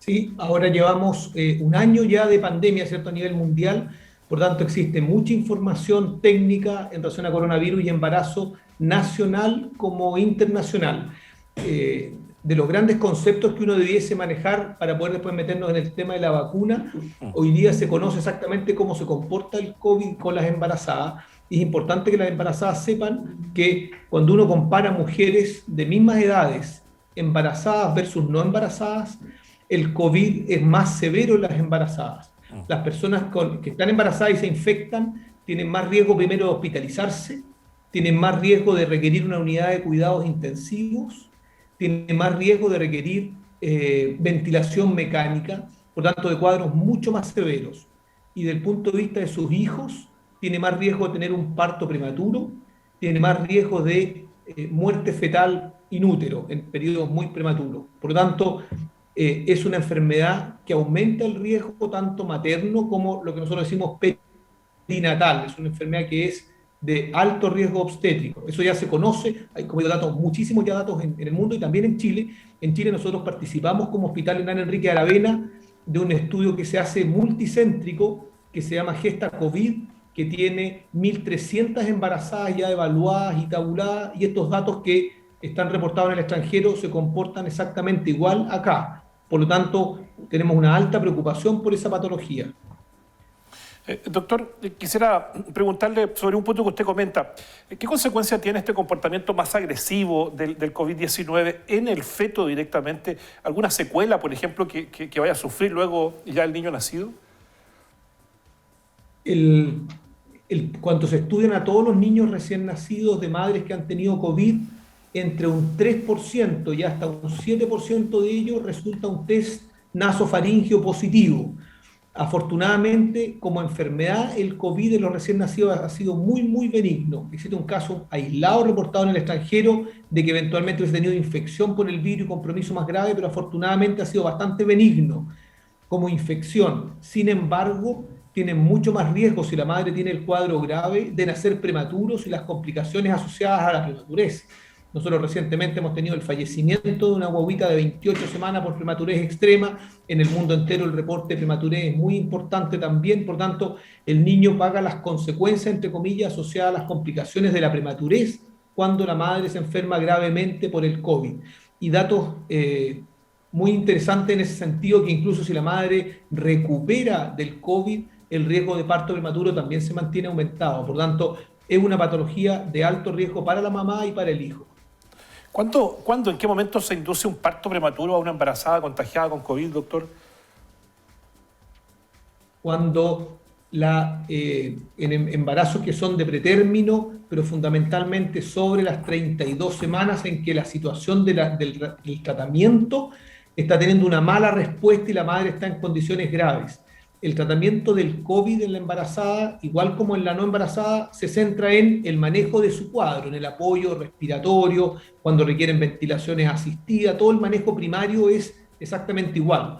Sí, ahora llevamos un año ya de pandemia, ¿cierto? A nivel mundial, por tanto existe mucha información técnica en relación a coronavirus y embarazo nacional como internacional. De los grandes conceptos que uno debiese manejar para poder después meternos en el tema de la vacuna, Mm. hoy día se conoce exactamente cómo se comporta el COVID con las embarazadas. Y es importante que las embarazadas sepan que cuando uno compara mujeres de mismas edades, embarazadas versus no embarazadas, el COVID es más severo en las embarazadas. Mm. Las personas que están embarazadas y se infectan tienen más riesgo primero de hospitalizarse, tienen más riesgo de requerir una unidad de cuidados intensivos, tienen más riesgo de requerir ventilación mecánica, por tanto de cuadros mucho más severos. Y del punto de vista de sus hijos, tiene más riesgo de tener un parto prematuro, tiene más riesgo de muerte fetal inútero en periodos muy prematuros. Por lo tanto, es una enfermedad que aumenta el riesgo tanto materno como lo que nosotros decimos perinatal. Es una enfermedad que es de alto riesgo obstétrico. Eso ya se conoce, hay como datos, muchísimos ya datos en el mundo y también en Chile. En Chile nosotros participamos como Hospital Hernán Enrique Aravena de un estudio que se hace multicéntrico, que se llama Gesta COVID, que tiene 1.300 embarazadas ya evaluadas y tabuladas, y estos datos que están reportados en el extranjero se comportan exactamente igual acá. Por lo tanto, tenemos una alta preocupación por esa patología. Doctor, quisiera preguntarle sobre un punto que usted comenta. ¿Qué consecuencia tiene este comportamiento más agresivo del COVID-19 en el feto directamente? ¿Alguna secuela, por ejemplo, que vaya a sufrir luego ya el niño nacido? El, Cuando se estudian a todos los niños recién nacidos de madres que han tenido COVID, entre un 3% y hasta un 7% de ellos resulta un test nasofaringio positivo. Afortunadamente, como enfermedad, el COVID en los recién nacidos ha sido muy, muy benigno. Existe un caso aislado reportado en el extranjero de que eventualmente hubiese tenido infección por el virus y compromiso más grave, pero afortunadamente ha sido bastante benigno como infección. Sin embargo, tienen mucho más riesgo si la madre tiene el cuadro grave de nacer prematuros y las complicaciones asociadas a la prematurez. Nosotros recientemente hemos tenido el fallecimiento de una guaguita de 28 semanas por prematurez extrema. En el mundo entero el reporte de prematurez es muy importante también. Por tanto, el niño paga las consecuencias, entre comillas, asociadas a las complicaciones de la prematurez cuando la madre se enferma gravemente por el COVID. Y datos muy interesante en ese sentido, que incluso si la madre recupera del COVID, el riesgo de parto prematuro también se mantiene aumentado. Por lo tanto, es una patología de alto riesgo para la mamá y para el hijo. En qué momento se induce un parto prematuro a una embarazada contagiada con COVID, doctor? Cuando en embarazos que son de pretérmino, pero fundamentalmente sobre las 32 semanas en que la situación del tratamiento está teniendo una mala respuesta y la madre está en condiciones graves. El tratamiento del COVID en la embarazada, igual como en la no embarazada, se centra en el manejo de su cuadro, en el apoyo respiratorio, cuando requieren ventilaciones asistidas, todo el manejo primario es exactamente igual.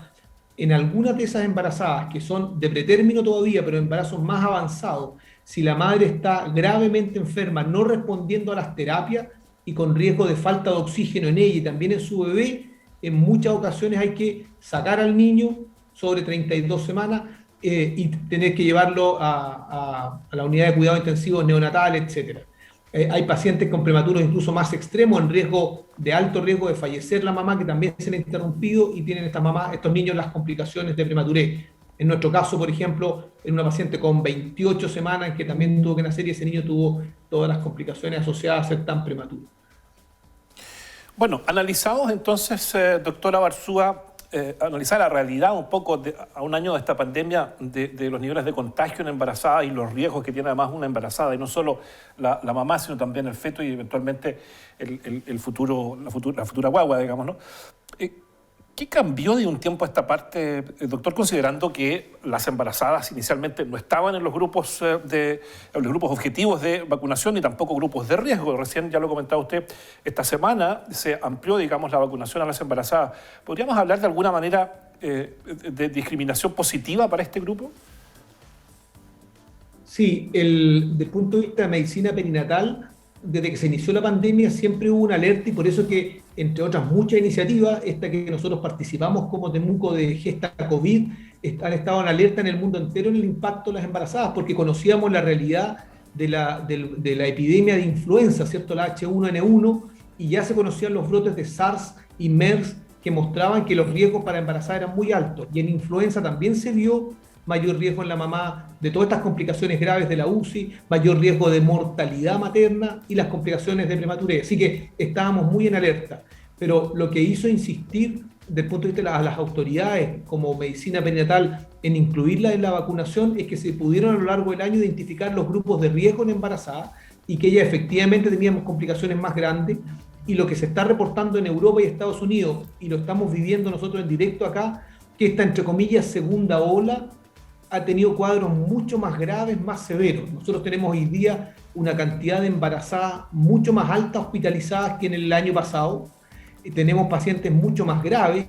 En algunas de esas embarazadas que son de pretérmino todavía, pero embarazos más avanzados, si la madre está gravemente enferma, no respondiendo a las terapias y con riesgo de falta de oxígeno en ella y también en su bebé, en muchas ocasiones hay que sacar al niño sobre 32 semanas y tener que llevarlo a la unidad de cuidado intensivo neonatal, etcétera. Hay pacientes con prematuros incluso más extremos, en riesgo de alto riesgo de fallecer la mamá, que también se le ha interrumpido y tienen estos niños las complicaciones de prematurez. En nuestro caso, por ejemplo, en una paciente con 28 semanas que también tuvo que nacer y ese niño tuvo todas las complicaciones asociadas a ser tan prematuro. Bueno, analizados entonces, doctora Barzúa, analizar la realidad un poco a un año de esta pandemia, de los niveles de contagio en embarazada y los riesgos que tiene además una embarazada, y no solo la mamá, sino también el feto y eventualmente la futura guagua, digamos, ¿no? ¿Qué cambió de un tiempo a esta parte, doctor, considerando que las embarazadas inicialmente no estaban en los grupos objetivos de vacunación ni tampoco grupos de riesgo? Recién ya lo comentaba usted, esta semana se amplió, digamos, la vacunación a las embarazadas. ¿Podríamos hablar de alguna manera de discriminación positiva para este grupo? Sí, desde el punto de vista de medicina perinatal, desde que se inició la pandemia siempre hubo una alerta y por eso que, entre otras muchas iniciativas, esta que nosotros participamos como Temuco de Gesta COVID, han estado en alerta en el mundo entero en el impacto de las embarazadas, porque conocíamos la realidad de la epidemia de influenza, ¿cierto? La H1N1, y ya se conocían los brotes de SARS y MERS que mostraban que los riesgos para embarazar eran muy altos. Y en influenza también se vio mayor riesgo en la mamá de todas estas complicaciones graves de la UCI, mayor riesgo de mortalidad materna y las complicaciones de prematurez. Así que estábamos muy en alerta. Pero lo que hizo insistir desde el punto de vista de las autoridades como medicina perinatal en incluirla en la vacunación es que se pudieron a lo largo del año identificar los grupos de riesgo en embarazadas y que ellas efectivamente teníamos complicaciones más grandes. Y lo que se está reportando en Europa y Estados Unidos, y lo estamos viviendo nosotros en directo acá, que esta, entre comillas, segunda ola ha tenido cuadros mucho más graves, más severos. Nosotros tenemos hoy día una cantidad de embarazadas mucho más alta hospitalizadas que en el año pasado. Tenemos pacientes mucho más graves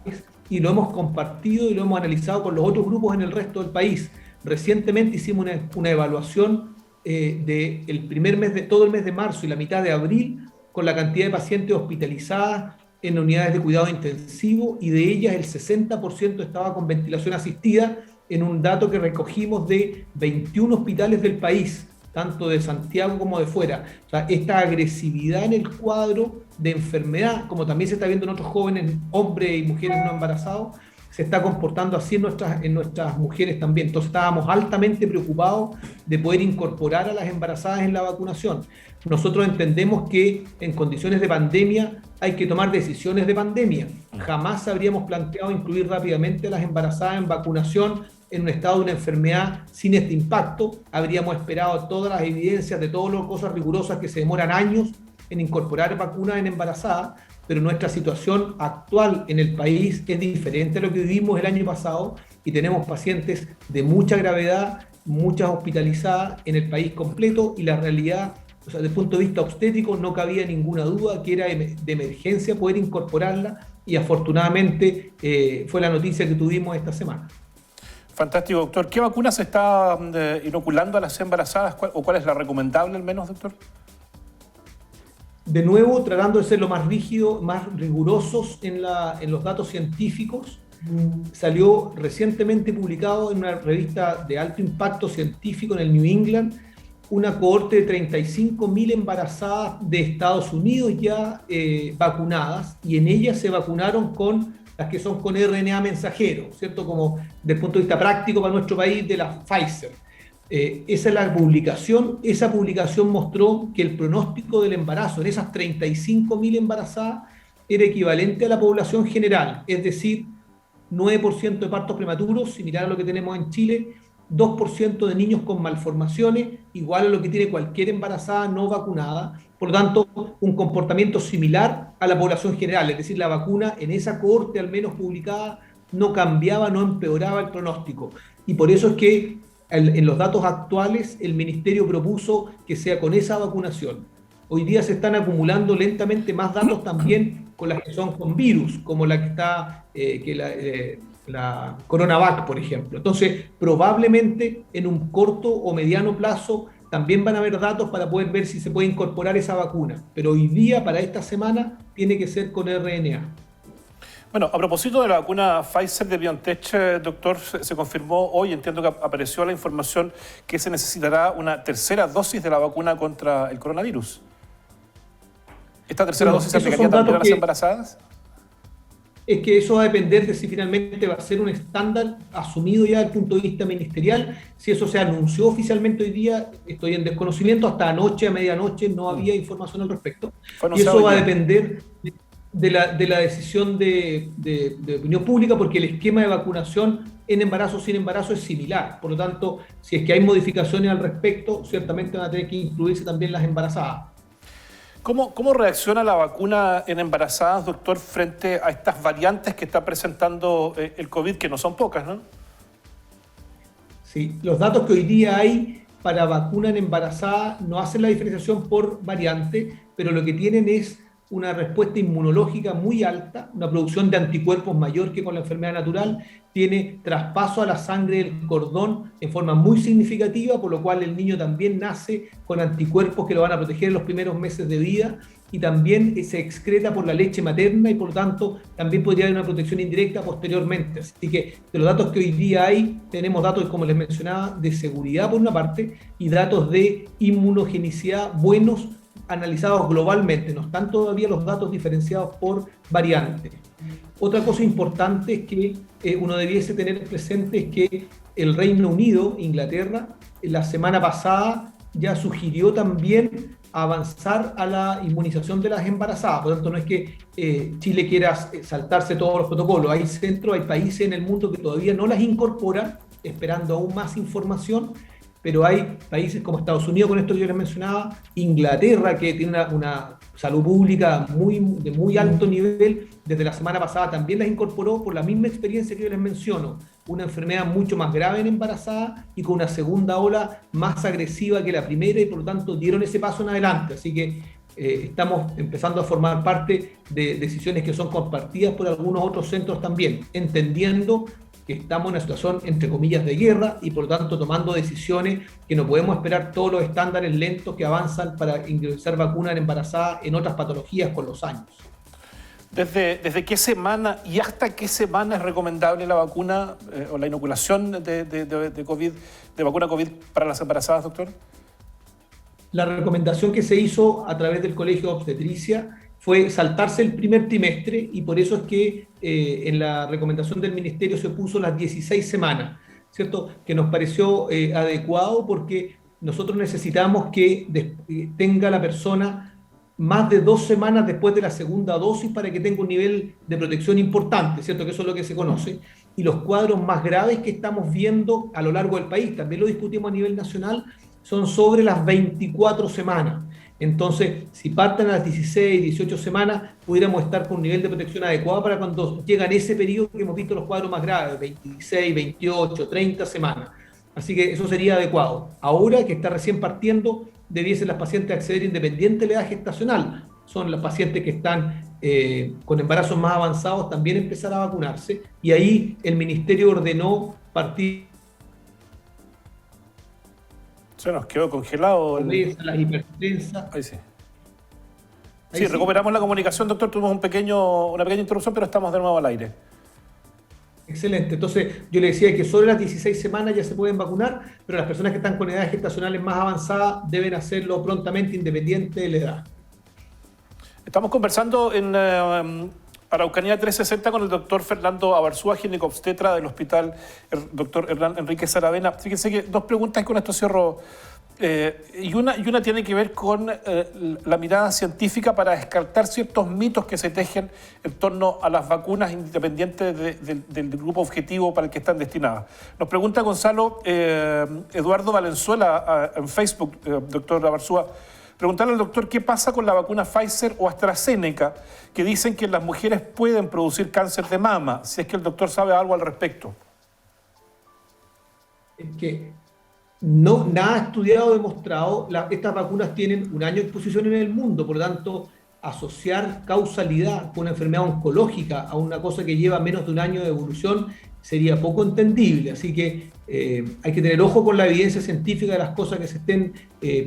y lo hemos compartido y lo hemos analizado con los otros grupos en el resto del país. Recientemente hicimos una evaluación del primer mes de todo el mes de marzo y la mitad de abril con la cantidad de pacientes hospitalizadas en unidades de cuidado intensivo y de ellas el 60% estaba con ventilación asistida en un dato que recogimos de 21 hospitales del país, tanto de Santiago como de fuera. O sea, esta agresividad en el cuadro de enfermedad, como también se está viendo en otros jóvenes, hombres y mujeres no embarazados, se está comportando así en nuestras mujeres también. Entonces estábamos altamente preocupados de poder incorporar a las embarazadas en la vacunación. Nosotros entendemos que en condiciones de pandemia hay que tomar decisiones de pandemia. Jamás habríamos planteado incluir rápidamente a las embarazadas en vacunación en un estado de una enfermedad sin este impacto. Habríamos esperado todas las evidencias de todas las cosas rigurosas que se demoran años en incorporar vacunas en embarazadas, pero nuestra situación actual en el país es diferente a lo que vivimos el año pasado y tenemos pacientes de mucha gravedad, muchas hospitalizadas en el país completo y la realidad, o sea, desde el punto de vista obstétrico no cabía ninguna duda que era de emergencia poder incorporarla y afortunadamente fue la noticia que tuvimos esta semana. Fantástico, doctor. ¿Qué vacuna se está inoculando a las embarazadas o cuál es la recomendable al menos, doctor? De nuevo, tratando de ser lo más rígido, más rigurosos en los datos científicos, salió recientemente publicado en una revista de alto impacto científico en el New England, una cohorte de 35.000 embarazadas de Estados Unidos ya vacunadas, y en ellas se vacunaron con las que son con RNA mensajero, ¿cierto? Como desde el punto de vista práctico para nuestro país, de la Pfizer. Esa es la publicación. Esa publicación mostró que el pronóstico del embarazo en esas 35.000 embarazadas era equivalente a la población general, es decir, 9% de partos prematuros, similar a lo que tenemos en Chile, 2% de niños con malformaciones, igual a lo que tiene cualquier embarazada no vacunada, por lo tanto, un comportamiento similar a la población general, es decir, la vacuna en esa cohorte al menos publicada no cambiaba, no empeoraba el pronóstico, y por eso es que en los datos actuales el Ministerio propuso que sea con esa vacunación. Hoy día se están acumulando lentamente más datos también con las que son con virus, como la que está, la CoronaVac, por ejemplo. Entonces, probablemente en un corto o mediano plazo también van a haber datos para poder ver si se puede incorporar esa vacuna. Pero hoy día, para esta semana, tiene que ser con RNA. Bueno, a propósito de la vacuna Pfizer de BioNTech, doctor, se confirmó hoy, entiendo que apareció la información que se necesitará una tercera dosis de la vacuna contra el coronavirus. ¿Esta tercera dosis se aplicaría también a las embarazadas? Es que eso va a depender de si finalmente va a ser un estándar asumido ya desde el punto de vista ministerial. Si eso se anunció oficialmente hoy día, estoy en desconocimiento. Hasta anoche, a medianoche, no había información al respecto. Y eso va a depender de la decisión de opinión pública, porque el esquema de vacunación en embarazo sin embarazo es similar. Por lo tanto, si es que hay modificaciones al respecto, ciertamente van a tener que incluirse también las embarazadas. ¿Cómo reacciona la vacuna en embarazadas, doctor, frente a estas variantes que está presentando el COVID, que no son pocas, ¿no? Sí, los datos que hoy día hay para vacuna en embarazada no hacen la diferenciación por variante, pero lo que tienen es una respuesta inmunológica muy alta, una producción de anticuerpos mayor que con la enfermedad natural, tiene traspaso a la sangre del cordón en forma muy significativa, por lo cual el niño también nace con anticuerpos que lo van a proteger en los primeros meses de vida, y también se excreta por la leche materna y por lo tanto también podría haber una protección indirecta posteriormente. Así que de los datos que hoy día hay, tenemos datos, como les mencionaba, de seguridad por una parte y datos de inmunogenicidad buenos analizados globalmente. No están todavía los datos diferenciados por variante. Otra cosa importante es que uno debiese tener presente es que el Reino Unido, Inglaterra, la semana pasada ya sugirió también avanzar a la inmunización de las embarazadas. Por lo tanto, no es que Chile quiera saltarse todos los protocolos. Hay centros, hay países en el mundo que todavía no las incorporan, esperando aún más información, pero hay países como Estados Unidos, con esto que yo les mencionaba, Inglaterra, que tiene una salud pública de muy alto nivel, desde la semana pasada también las incorporó por la misma experiencia que yo les menciono, una enfermedad mucho más grave en embarazada y con una segunda ola más agresiva que la primera, y por lo tanto dieron ese paso en adelante. Así que estamos empezando a formar parte de decisiones que son compartidas por algunos otros centros también, entendiendo que estamos en una situación, entre comillas, de guerra, y por lo tanto tomando decisiones que no podemos esperar todos los estándares lentos que avanzan para ingresar vacunas en embarazadas en otras patologías con los años. ¿Desde qué semana y hasta qué semana es recomendable la vacuna o la inoculación de COVID, de vacuna COVID para las embarazadas, doctor? La recomendación que se hizo a través del Colegio de Obstetricia fue saltarse el primer trimestre, y por eso es que en la recomendación del Ministerio se puso las 16 semanas, ¿cierto? Que nos pareció adecuado, porque nosotros necesitamos que tenga la persona más de 2 semanas después de la segunda dosis para que tenga un nivel de protección importante, ¿cierto? Que eso es lo que se conoce. Y los cuadros más graves que estamos viendo a lo largo del país, también lo discutimos a nivel nacional, son sobre las 24 semanas. Entonces, si parten a las 16, 18 semanas, pudiéramos estar con un nivel de protección adecuado para cuando llegan ese periodo que hemos visto los cuadros más graves, 26, 28, 30 semanas. Así que eso sería adecuado. Ahora que está recién partiendo, debiesen las pacientes acceder independiente de la edad gestacional. Son las pacientes que están con embarazos más avanzados también empezar a vacunarse, y ahí el Ministerio ordenó partir. Se nos quedó congelado. Las hipertensas. Ahí sí. Sí, recuperamos la comunicación, doctor. Tuvimos una pequeña interrupción, pero estamos de nuevo al aire. Excelente. Entonces, yo le decía que sobre las 16 semanas ya se pueden vacunar, pero las personas que están con edades gestacionales más avanzadas deben hacerlo prontamente, independiente de la edad. Estamos conversando en Araucanía 360 con el doctor Fernando Abarzúa, ginecobstetra del hospital doctor Hernán Enríquez Aravena. Fíjense que 2 preguntas y con esto cierro. Y una tiene que ver con la mirada científica para descartar ciertos mitos que se tejen en torno a las vacunas, independientes del grupo objetivo para el que están destinadas. Nos pregunta Gonzalo Eduardo Valenzuela en Facebook, doctor Abarzúa, preguntarle al doctor qué pasa con la vacuna Pfizer o AstraZeneca, que dicen que las mujeres pueden producir cáncer de mama, si es que el doctor sabe algo al respecto. Es que no, nada estudiado o demostrado. Estas vacunas tienen un año de exposición en el mundo, por lo tanto, asociar causalidad con una enfermedad oncológica a una cosa que lleva menos de un año de evolución sería poco entendible. Así que hay que tener ojo con la evidencia científica de las cosas que se estén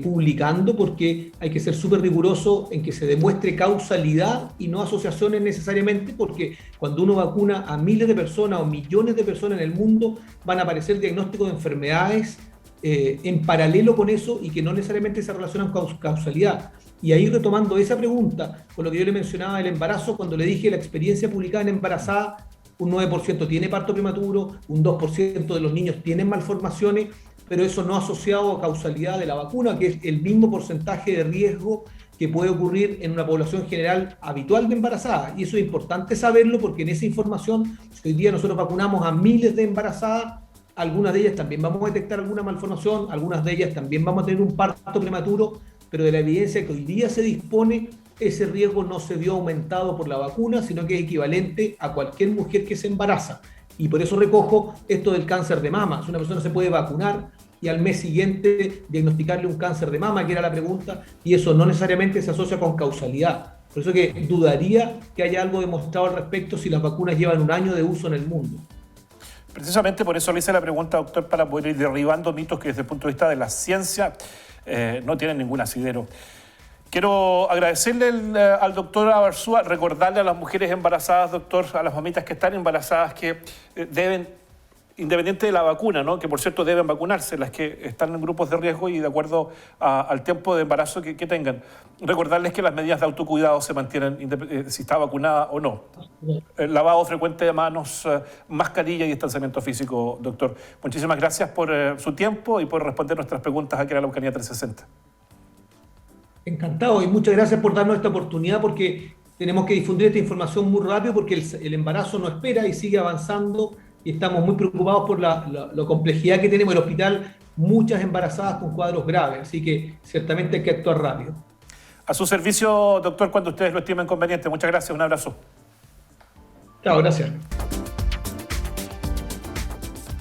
publicando, porque hay que ser súper riguroso en que se demuestre causalidad y no asociaciones necesariamente, porque cuando uno vacuna a miles de personas o millones de personas en el mundo, van a aparecer diagnósticos de enfermedades en paralelo con eso y que no necesariamente se relacionan con causalidad. Y ahí, retomando esa pregunta, con lo que yo le mencionaba del embarazo, cuando le dije la experiencia publicada en embarazada, un 9% tiene parto prematuro, un 2% de los niños tienen malformaciones, pero eso no asociado a causalidad de la vacuna, que es el mismo porcentaje de riesgo que puede ocurrir en una población general habitual de embarazadas. Y eso es importante saberlo, porque en esa información, hoy día nosotros vacunamos a miles de embarazadas, algunas de ellas también vamos a detectar alguna malformación, algunas de ellas también vamos a tener un parto prematuro, pero de la evidencia que hoy día se dispone, ese riesgo no se vio aumentado por la vacuna, sino que es equivalente a cualquier mujer que se embaraza. Y por eso recojo esto del cáncer de mama. Si una persona se puede vacunar y al mes siguiente diagnosticarle un cáncer de mama, que era la pregunta, y eso no necesariamente se asocia con causalidad. Por eso que dudaría que haya algo demostrado al respecto si las vacunas llevan un año de uso en el mundo. Precisamente por eso le hice la pregunta, doctor, para poder ir derribando mitos que desde el punto de vista de la ciencia no tienen ningún asidero. Quiero agradecerle al doctor Abarzúa, recordarle a las mujeres embarazadas, doctor, a las mamitas que están embarazadas, que deben, independiente de la vacuna, ¿no? Que por cierto deben vacunarse, las que están en grupos de riesgo y de acuerdo al tiempo de embarazo que tengan. Recordarles que las medidas de autocuidado se mantienen si está vacunada o no. El lavado frecuente de manos, mascarilla y distanciamiento físico, doctor. Muchísimas gracias por su tiempo y por responder nuestras preguntas aquí en la Araucanía 360. Encantado y muchas gracias por darnos esta oportunidad porque tenemos que difundir esta información muy rápido porque el embarazo no espera y sigue avanzando y estamos muy preocupados por la complejidad que tenemos en el hospital, muchas embarazadas con cuadros graves, así que ciertamente hay que actuar rápido. A su servicio, doctor, cuando ustedes lo estimen conveniente. Muchas gracias, un abrazo. Chao, gracias.